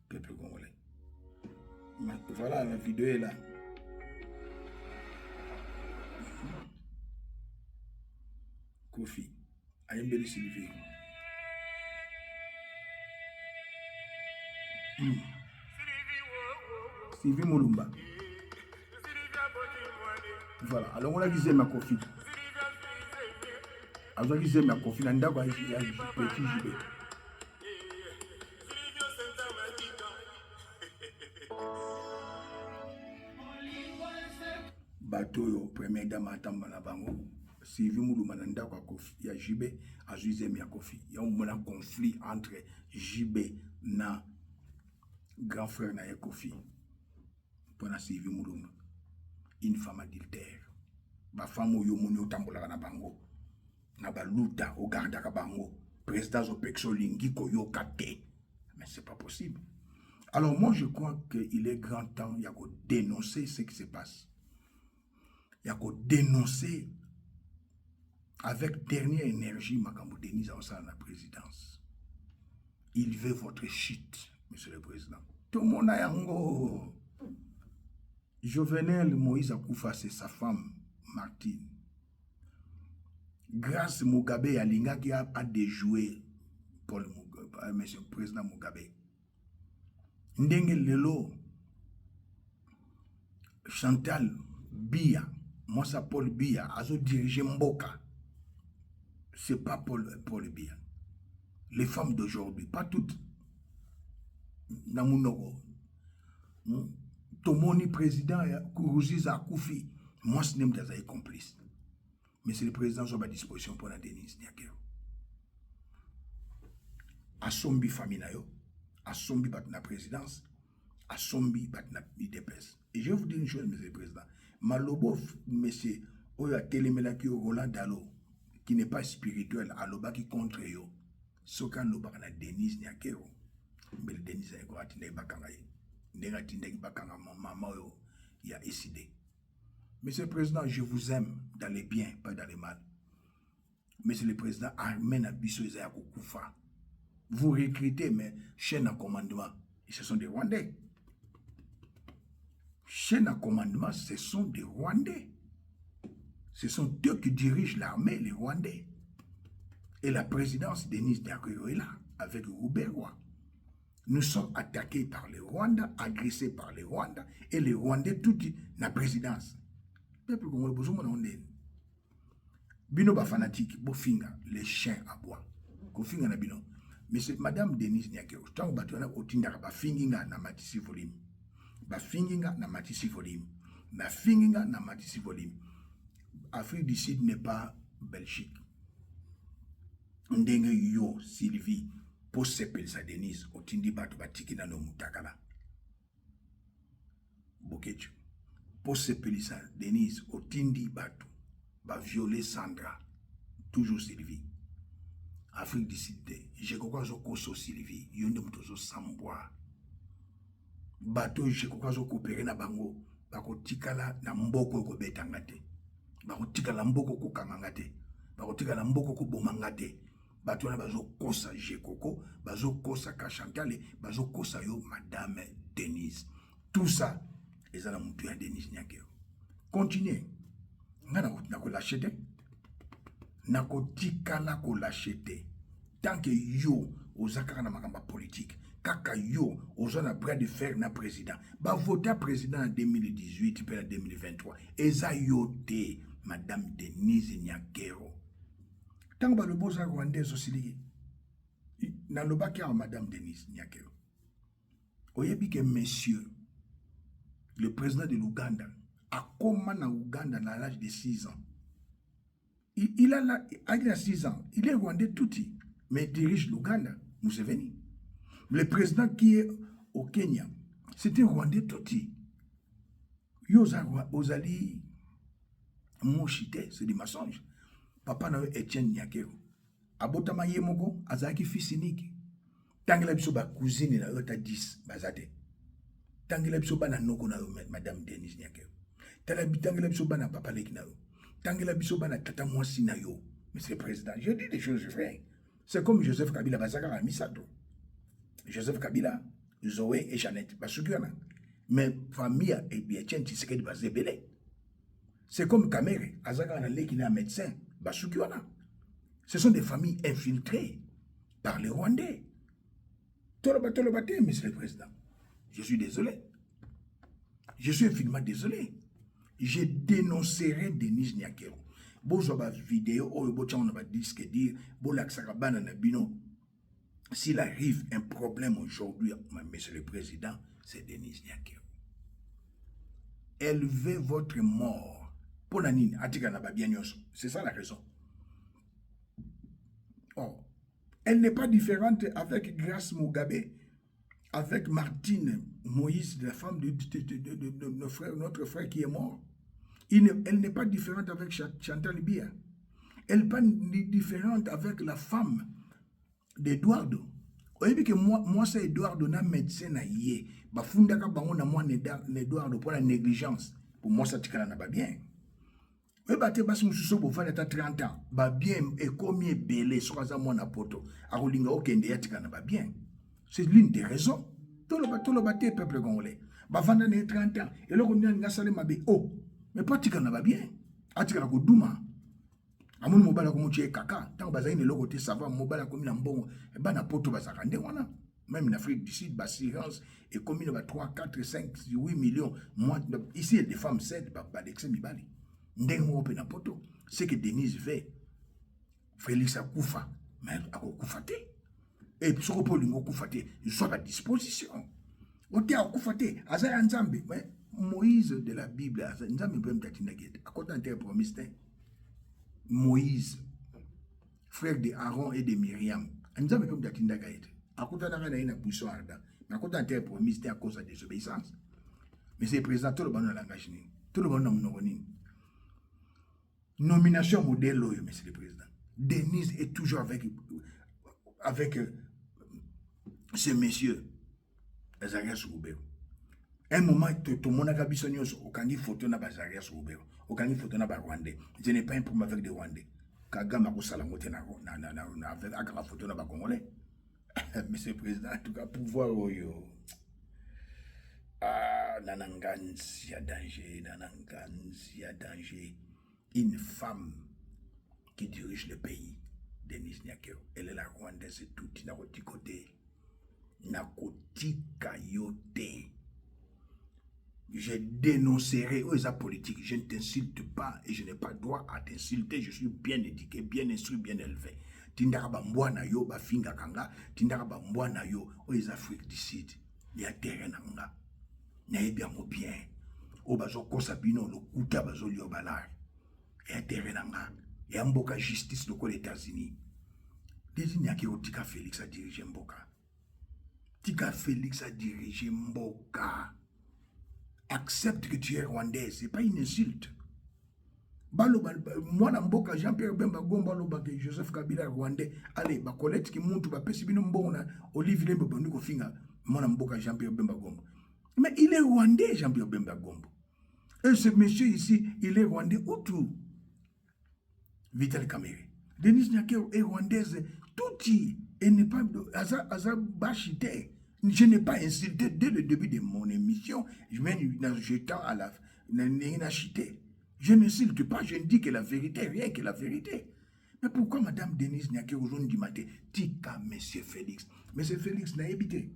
Peuple congolais. Voilà, la vidéo est là. Kofi, Ayembeli Sylvie. Sylvie Mulumba. Voilà, alors on a visé ma Kofi. azwaki zemi ya kofi na ndako ya petit JB. Bato yo premier dame atamba na bango Sylvie Muluma na ndako ya kofi ya JB azwi zemi ya kofi. Ya mona conflit entre JB na grand frère na ye Kofi. Pona Sylvie Muluma. Une femme adultère. Ba femme oyo moni otambola na bango. Na ba luta o garda ka bango. Président Zopexo lingi ko yo kate. Mais c'est pas possible. Alors moi je crois qu'il est grand temps il y a que dénoncer ce qui se passe. Il y a que dénoncer avec dernière énergie Makambo Denise à la présidence. Il veut votre chute, monsieur le président. Tout le monde a yango. Jovenel Moïse Akoufa, c'est sa femme, Martine. Grâce Mugabe Yalinga qui a déjoué Paul Mugabe, monsieur le président Mugabe. Ndenge Lelo, Chantal Biya, moi ça Paul Biya, a dirigé Mboka. C'est pas Paul Biya. Les femmes d'aujourd'hui, pas toutes. Namunogo. Tomoni président Kourouziza Koufi. Moi, ce n'est pas complice. Mais c'est le président qui a disposition pour la Denise Nyakero. Asombi famille yo, asombi bat na présidence, asombi bat na IDPS. Et je vais vous dire une chose, monsieur le président. Malobo, monsieur, oya telemelaki Roland Dalo, qui n'est pas spirituel, aloba qui contre yo. Sokan loba na Denise Nyakero. Mais le Denise Nyakero a tine bakangaye. Nenga tine bakanga maman yo, il a décidé. Monsieur le Président, je vous aime dans les biens, pas dans les mal. Monsieur le Président, Armen Abisso Isayako Koufa. Vous recrutez, mais chaîne à commandement, et ce sont des Rwandais. Chaîne à commandement, ce sont des Rwandais. Ce sont eux qui dirigent l'armée, les Rwandais. Et la présidence, Denise Nyakero est là, avec Robert Roy. Nous sommes attaqués par les Rwandais, agressés par les Rwandais, et les Rwandais, tout la présidence. Peuple congolais, besoin de bino ba fanatique, bofinga, les chiens à bois. Kofinga na bino. Mais c'est Madame Denise Nyakero. Tant que tu as otinda ba finginga na matisi volume. Ba finginga na matisi volume. Ba finginga na matisi volume. Afrique du Sud n'est pas Belgique. Ndenge yo Sylvie pour s'appeler sa Denise otindi batu batiki na no mutakala. Bokechu. Pour s'appeler sa Denise otindi batu ba violer Sandra. Toujours Sylvie. Afrique du Sud, je crois que je Sylvie, yonde mutozo samboa. Bato je crois que je coopérer na bango, bako tikala na mboko ko betangate. Bako tikala mboko ko kamangate. Bako tikala mboko ko bomangate. Bato na bazo kosa je koko, bazo kosa Kachantale, bazo kosa yo Madame Denise. Tout ça, les ala mutu ya Denise Nyakero. Continuez. Ngana ko lâcher. Nakotikala ko lâcheté. Tant que yo ozakaka na makamba politique, kaka yo ozana bras de fer na président. Ba voter président en 2018 puis en 2023. Eza yo te Madame Denise Nyakero. Tant que le boza rwandais aussi na lobaki à Madame Denise Nyakero. Oyebi que monsieur le président de l'Ouganda a comment na Ouganda à l'âge de 6 ans. Il a 6 ans. Il est rwandais touti, mais il dirige l'Ouganda, Museveni. Le président qui est au Kenya, c'était rwandais touti. Yoza Ozali Moshite, c'est des mensonges. Papa na Etienne Nyakero. Abotama Yemoko, Azaki fils unique. Tangela biso ba cousine na yota 10 bazate. Tangela biso ba na noko na Madame Denise Nyakero. Tangela biso ba na papa leki na yo. Tangela bisoba na tata mwasi na yo, monsieur le président. Je dis des choses vraies. C'est comme Joseph Kabila Bazaka à Misato. Joseph Kabila, Zoé et Jeannette Basukiana. Mais famille et bien tiens Tshisekedi Bazebele. C'est comme Kamere, Azaka na Lekina médecin Basukiana. Ce sont des familles infiltrées par les Rwandais. Tolobate, monsieur le président. Je suis désolé. Je suis infiniment désolé. Je dénoncerai Denise Nyakero. Bozo ba vidéo, oh, bocha on va disque dire, bolaksaka bana na bino. S'il arrive un problème aujourd'hui, monsieur le président, c'est Denise Nyakero. Élevez votre mort. Pour la nine, c'est ça la raison. Oh, elle n'est pas différente avec Grace Mugabe, avec Martine Moïse, la femme de notre frère qui est mort. Elle n'est pas différente avec Chantal Biya. Elle n'est pas différente avec la femme d'Eduardo. Vous savez que moi c'est Eduardo, na médecin na yé. Ba fundaka bango na moi Eduardo pour la négligence. Pour moi ça tikala na ba bien. Oui, bah te basi mususu bo fa ta 30 ans. Ba bien et combien belé sur za moi na poto. Akolinga okende ya tikala na ba bien. C'est l'une des raisons. Tout le baté peuple congolais. Ba fanda na 30 ans. Et là on nga sale mabe oh. Mais pas tikala na ba bien. Atikala ko duma. Amoun mobala ko mutie kaka. Tant bazai ne lokote sava mobala ko mina mbongo. E ba na poto bazaka nde wana. Même en Afrique du Sud, l'assurance est commune à 3, 4, 5, 8 millions. Moi, ici, il y a des femmes 7, c'est que Denise fait. Félix a koufa. Mais a koufate. Et puis, ce qu'on peut lui koufate, il soit à disposition. On t'a koufate. Aza Nzambe. Moïse de la Bible, Nzambe peut me dire à côté d'un promis, Moïse, frère de Aaron et de Myriam, Nzambe peut me dire à côté d'un une position ardente. Mais à côté d'un promis, c'était à cause de la désobéissance. Mais c'est président, tout le monde a langage. Tout le monde a une nomination modèle, monsieur le président. Denise est toujours avec ce monsieur, Azarias Roubero. Un moment, tout le monde a besoin de aucun photo na Azarias Roubero, aucun photo na Rwandais. Je n'ai pas un problème avec des Rwandais. Kagama ko salamote na avec la photo na Congolais. Monsieur le Président, en tout cas, pouvoir nanangansi à danger. Une femme qui dirige le pays, Denise Nyakero, elle est la Rwandaise, c'est tout, nakoti côté. Nakoti kayote. Je dénoncerai aux politiques. Je ne t'insulte pas et je n'ai pas droit à t'insulter. Je suis bien éduqué, bien instruit, bien élevé. Tindaka bambwana yo bafinga kanga, tindaka bambwana yo aux Afrique du Sud. Il y a terrain nanga. N'ayez bien mon bien. Au bazo kosabino le kuta bazo lio balar. Il y a terrain nanga. Il y a mboka justice de les États-Unis. Désigne à qui Tika Félix a dirigé mboka. Tika Félix a dirigé mboka. Accepte que tu es rwandaise, c'est pas une insulte. Moi, Mboka, Jean-Pierre Bemba Gomba, Joseph Kabila, Rwandais, allez, ba Colette qui monte, ba Pessibino Mbona, Olivier Mboniko Finga, moi, Mboka, Jean-Pierre Bemba Gomba. Mais il est rwandais, Jean-Pierre Bemba Gomba. Et ce monsieur ici, il est rwandais ou tout. Vital Kamere. Denise Nyakero est rwandaise, tout y, et n'est pas Aza Bachité. Je n'ai pas insulté dès le début de mon émission. Je tends à la chité. Je n'insulte pas, je ne dis que la vérité, rien que la vérité. Mais pourquoi Madame Denise Nyakero aujourd'hui dit matin, tika Monsieur Félix. Monsieur Félix n'a habité.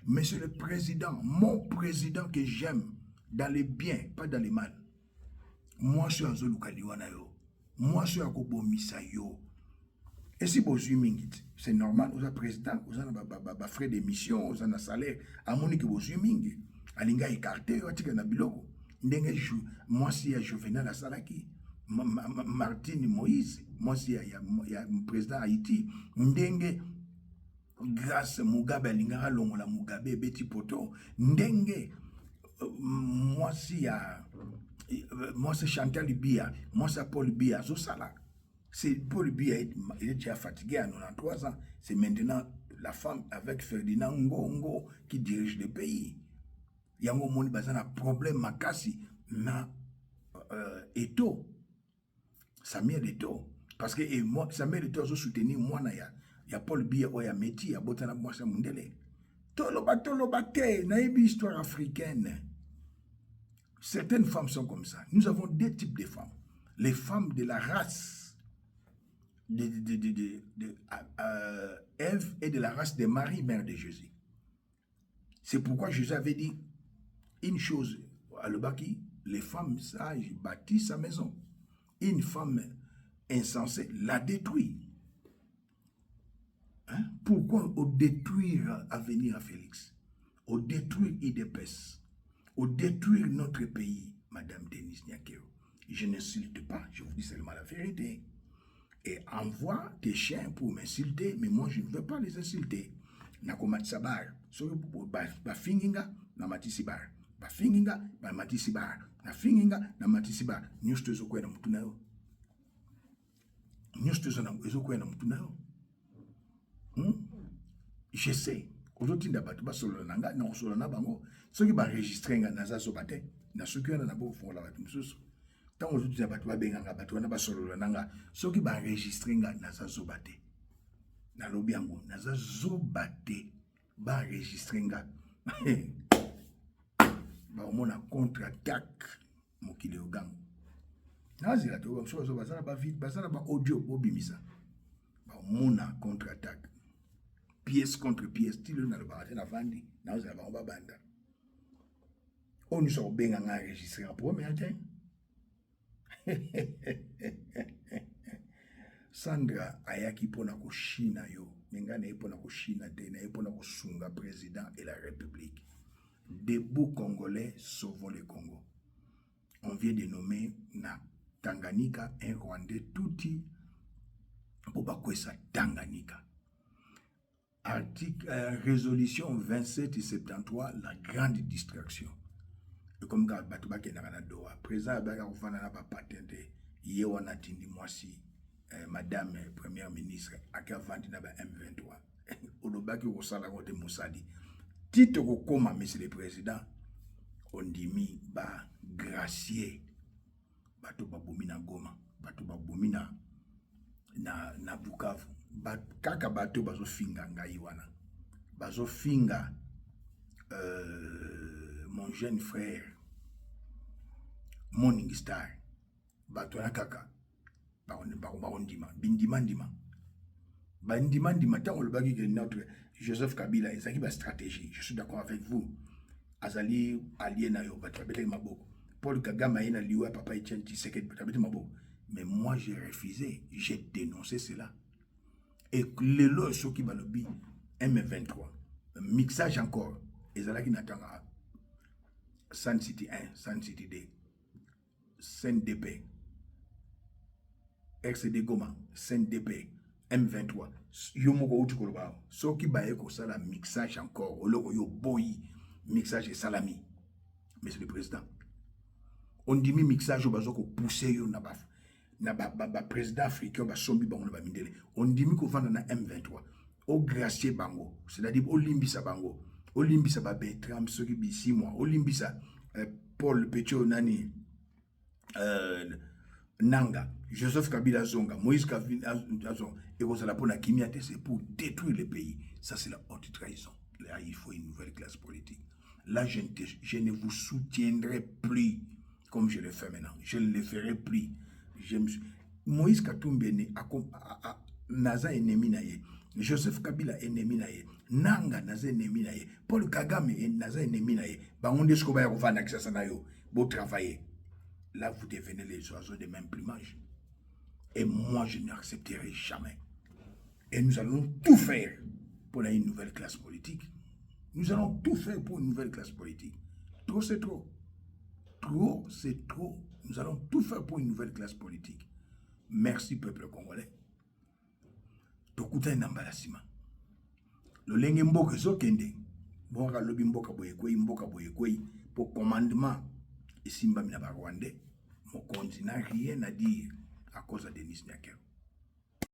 Monsieur le Président, mon président que j'aime, dans les biens, pas dans les mal. Moi, je suis en Zolukaliwana yo. Moi, je suis à Kobo Misayo. Et si vous mingit, c'est normal, vous êtes président, vous avez frais d'émission, vous avez un salaire, à mon que vous mingit, à l'inga écarté, vous avez un biloko. Moi, si il y a Jovenel Asalaki, Martine Moïse, moi, si il y a un président Haïti, Ndenge, grâce Mugabe, Alinga Longola Mugabe, Betty Poto, Ndenge, moi, si il y a, moi, c'est Chantal Biya, moi, c'est Paul Biya, Zosala. C'est Paul Biya, il est déjà fatigué à 93 ans. C'est maintenant la femme avec Ferdinand Ngongo qui dirige le pays. Il y a un problème makasi na Eto. Samuel Eto. Parce que Samuel Eto a soutenu moi il y a Paul Biya il y a Métis, il y a Botana Mwasa Mundele. Tolobate, naïbi histoire africaine. Certaines femmes sont comme ça. Nous avons deux types de femmes. Les femmes de la race Ève et de la race de Marie, mère de Jésus. C'est pourquoi Jésus avait dit une chose à le baki, les femmes sages bâtissent sa maison. une femme insensée l'a détruit. Hein? Pourquoi on détruire l'avenir à Félix? On détruire IDPS? On détruire notre pays, Madame Denise Nyakero? Je n'insulte pas, je vous dis seulement la vérité. Et envoie tes chiens pour m'insulter, mais moi je ne veux pas les insulter. Nakomat sabar, so ba finginga na matisibar, ba finginga ba matisibar, na finginga na matisibar. Nyusto zo kwena mutuna yo. Nyusto zo kwena mutuna yo. Je sais. Aujourd'hui ndabatu ba solo nanga na solo na bango, soki ba enregistrer nga naza so bate, na soki na bo fo la batu mususu. Tant aujourd'hui ndabatu ba benganga batu na ba solo nanga, soki ba enregistrer nga naza so bate. Na lobi yango naza zobate ba enregistrer nga ba omona contre-attaque mokili ogango nazila to so bazala ba vite bazala ba audio bobimisa ba omona contre-attaque pièce contre pièce tilo na loba na vandi nazila ba omba banda onu so benga nga enregistrer en premier temps. Sandra ayaki pona ko China yo, menga na pona ko China te, na pona ko sunga président et la République. Debout Congolais, sauvons le Congo. On vient de nommer na Tanganyika un Rwandais touti pour bakwesa Tanganyika. Article résolution 2773, la grande distraction. Et comme Batuba Kenana Doha, président Baga Rufana n'a pas patenté, Yewana Tindi Mwasi. Madame Première Ministre akavandi na ba M23 olobaki kosala ngote Moussadi titre kokoma monsieur le président ondimi ba gracier bato babomi na Goma bato babomi na Bukavu kaka bato bazo finga ngai wana bazo finga mon jeune frère Morning Star bato na kaka Bandima, tant le bagage de notre Joseph Kabila, et ça qui va stratégie. Je suis d'accord avec vous. Azali allié na yo, batabete maboko. Paul Kagame a liwa papa Etienne Tshisekedi batabete maboko. Mais moi j'ai refusé, j'ai dénoncé cela. Et le lot ceux qui balobi M23, mixage encore. Et ça là qui n'attend à Sun City 1, Sun City 2, CNDP. RCD Goma, CNDP, M23, Yomoko Utukoloba, ce qui baye ko sala mixage encore, oloko yo boy, mixage et salami. Monsieur le Président, on dit mixage au bazoko pousser yo na ba président africain ba sombi bango ba mindele. On dit ko vanda na M23, au gracier bango, c'est-à-dire au limbisa bango, au limbisa ba Bertram ceux qui bi 6 mois, au limbisa Paul Petio nani Nanga, Joseph Kabila Zonga, Moïse Kabila Zonga, et vous allez pour la Kimiate, c'est pour détruire le pays. Ça, c'est la haute trahison. Là, il faut une nouvelle classe politique. Là, je ne vous soutiendrai plus comme je le fais maintenant. Je ne le ferai plus. Moïse Katumbi Naza ennemi naye. Joseph Kabila ennemi naye. Nanga Naza ennemi naye. Paul Kagame Naza ennemi naye. Bangonde Skoba Rovana Kisasanayo. Beau travailler. Là, vous devenez les oiseaux de même plumage. Et moi, je n'accepterai jamais. Et nous allons tout faire pour une nouvelle classe politique. Nous allons tout faire pour une nouvelle classe politique. Trop, c'est trop. Trop, c'est trop. Nous allons tout faire pour une nouvelle classe politique. Merci, peuple congolais. Tokuta Nambalasima. Le lenge mboka zokende. Bonga lobi mboka boyekwei pour commandement. Et Simba Mina Rwandais, mon continent n'a rien à dire à cause de Denis Nyakero.